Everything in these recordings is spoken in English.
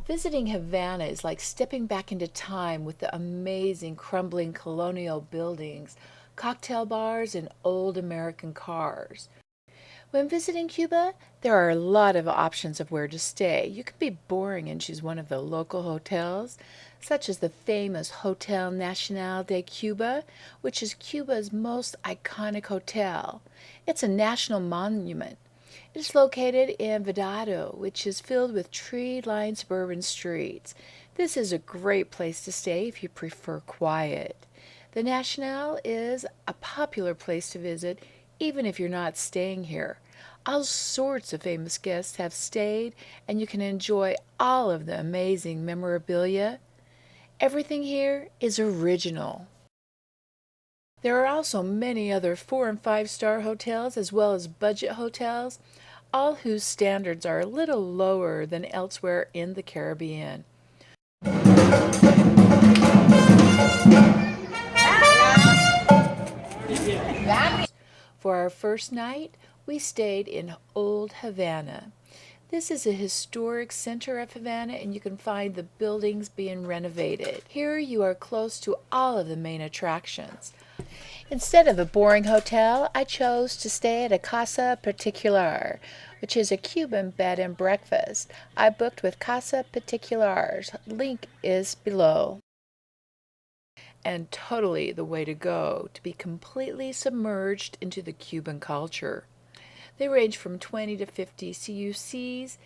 Visiting Havana is like stepping back into time with the amazing crumbling colonial buildings, cocktail bars, and old American cars. When visiting Cuba, there are a lot of options of where to stay. You can be boring and choose one of the local hotels, such as the famous Hotel Nacional de Cuba, which is Cuba's most iconic hotel. It's a national monument. It is located in Vedado, which is filled with tree-lined suburban streets. This is a great place to stay if you prefer quiet. The National is a popular place to visit even if you're not staying here. All sorts of famous guests have stayed, and you can enjoy all of the amazing memorabilia. Everything here is original. There are also many other 4 and 5-star hotels as well as budget hotels, all whose standards are a little lower than elsewhere in the Caribbean. For our first night, we stayed in Old Havana. This is a historic center of Havana, and you can find the buildings being renovated. Here you are close to all of the main attractions. Instead of a boring hotel, I chose to stay at a Casa Particular, which is a Cuban bed and breakfast. I booked with Casa Particular's link is below. And totally the way to go to be completely submerged into the Cuban culture. They range from 20 to 50 CUCs.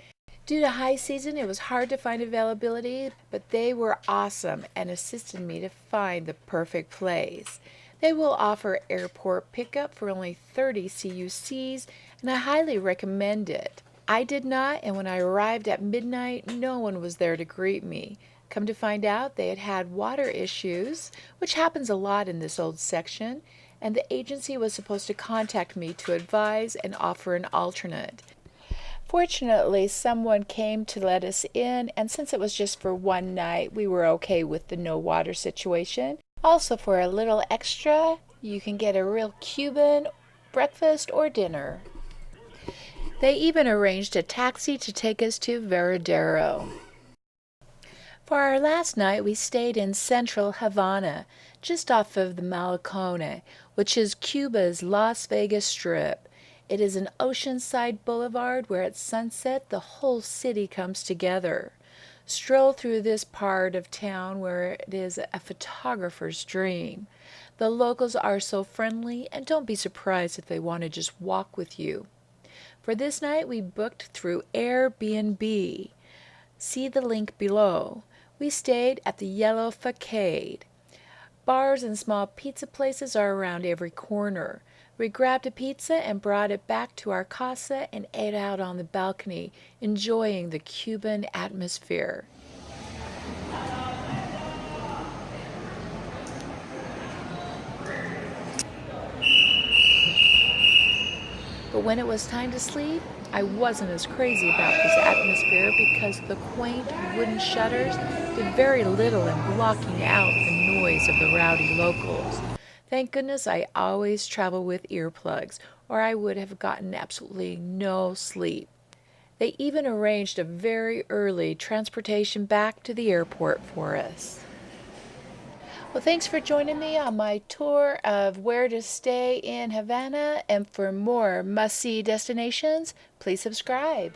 Due to high season, it was hard to find availability, but they were awesome and assisted me to find the perfect place. They will offer airport pickup for only 30 CUCs, and I highly recommend it. I did not, and when I arrived at midnight, no one was there to greet me. Come to find out, they had had water issues, which happens a lot in this old section, and the agency was supposed to contact me to advise and offer an alternate. Fortunately, someone came to let us in, and since it was just for one night, we were okay with the no water situation. Also, for a little extra, you can get a real Cuban breakfast or dinner. They even arranged a taxi to take us to Veradero. For our last night, we stayed in central Havana, just off of the Malecone, which is Cuba's Las Vegas Strip. It is an oceanside boulevard where at sunset the whole city comes together. Stroll through this part of town where it is a photographer's dream. The locals are so friendly, and don't be surprised if they want to just walk with you. For this night, we booked through Airbnb. See the link below. We stayed at the Yellow Facade. Bars and small pizza places are around every corner. We grabbed a pizza and brought it back to our casa and ate out on the balcony, enjoying the Cuban atmosphere. But when it was time to sleep, I wasn't as crazy about this atmosphere because the quaint wooden shutters did very little in blocking out the noise of the rowdy locals. Thank goodness I always travel with earplugs, or I would have gotten absolutely no sleep. They even arranged a very early transportation back to the airport for us. Well, thanks for joining me on my tour of where to stay in Havana, and for more must-see destinations, please subscribe.